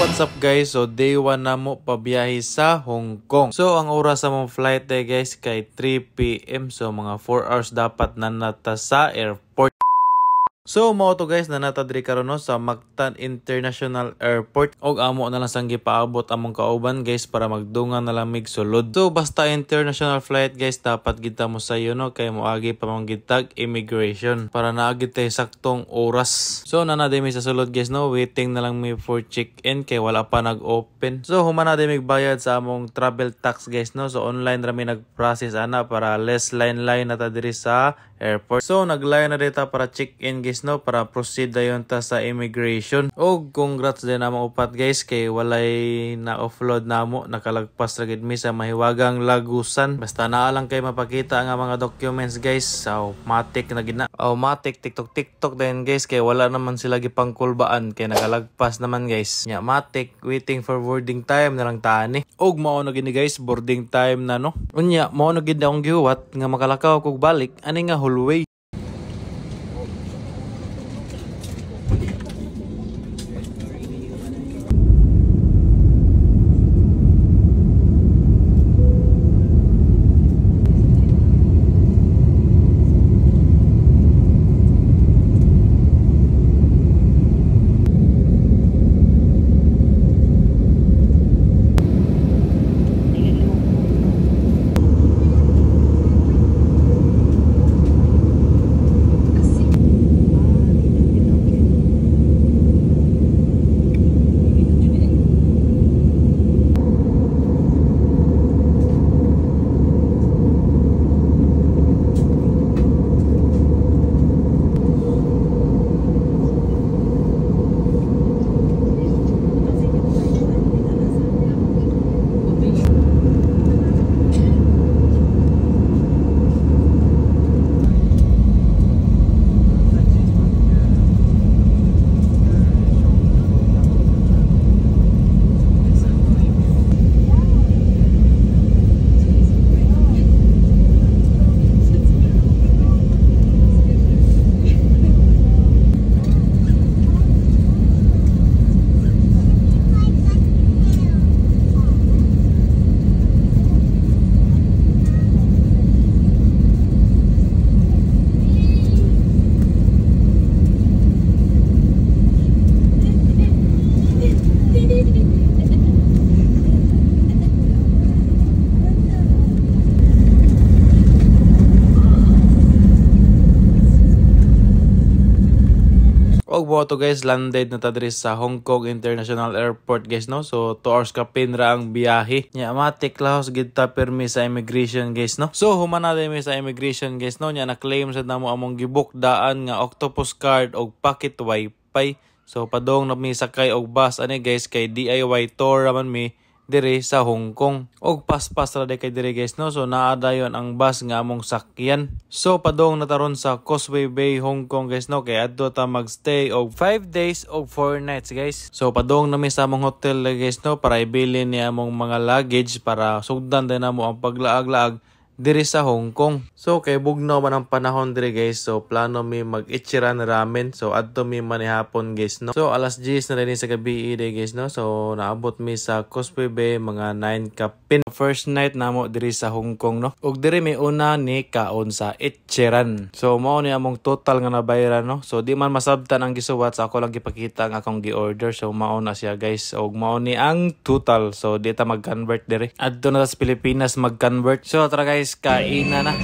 what's up guys? So day 1 na mo pabiyahe sa Hong Kong. So ang oras sa mong flight day guys kay 3 PM. So mga 4 hours dapat na nata sa airport. So mao to guys na natadri karon no sa Mactan International Airport og amo na lang sang gipaabot among kauban guys para magdungan na lang mig sulod. So basta international flight guys dapat kita mo sayo no kay moagi pa man gitag immigration para naagi tay saktong oras. So nanade mi sa sulod guys no waiting na lang mi for check-in kay wala pa nag-open. So humana de mig bayad sa among travel tax guys no. So online ra mi nag-process ana para less line na ta diri sa airport. So nagline na dita para check-in guys no para proceed dayon ta sa immigration. Og congrats din namang upat guys kay walay na offload namo nakalagpas ra gid mi sa mahiwagang lagusan. Basta naa lang kay mapakita nga mga documents guys. So matik na gid na. Matik TikTok din guys kay wala naman sila gipangkulbaan kay nakalagpas naman guys. Nya matik waiting for boarding time na lang tani. Og mao na gid guys boarding time na no. Unya mao na gid akong gihuwat nga makalakaw kog balik ani nga hallway. Og boto guys landed na ta diri sa Hong Kong International Airport guys no. So 2 hours ka pinra ang biyahe. Nya matik lahos gid ta permi sa immigration guys no. So humana mi sa immigration guys no nya na claim sad namo among gibook daan nga octopus card og pocket wifi. So padong na mi sakay og bus ani guys kay DIY tour raman mi dire sa Hong Kong. Og paspas ra kay dire guys no. So naa dayon ang bus nga among sakyan. So padong nataron sa Causeway Bay Hong Kong guys no kay adto ta magstay og 5 days og 4 nights guys. So padong nami sa among hotel guys no para ibilin ni among mga luggage para sugdan din namo ang paglaag-laag diri sa Hong Kong. So kay bugnaw man ang panahon diri guys. So plano mi mag-Ichiran ramen. So adto mi manihapon guys no. So alas 10 na rin sa gabi day guys no. So naabot mi sa Causeway Bay mga 9 ka pin. First night namo diri sa Hong Kong no. Ug diri mi una ni kaon sa Ichiran. So mao ni among total nga nabayaran no. So di man masabtan ang gisuwat sa ako lang gipakita ang akong gi-order. So mao na siya guys. Ug mao ni ang total. So di ta mag-convert diri. Adto na sa Pilipinas mag-convert. So tara guys kainan na.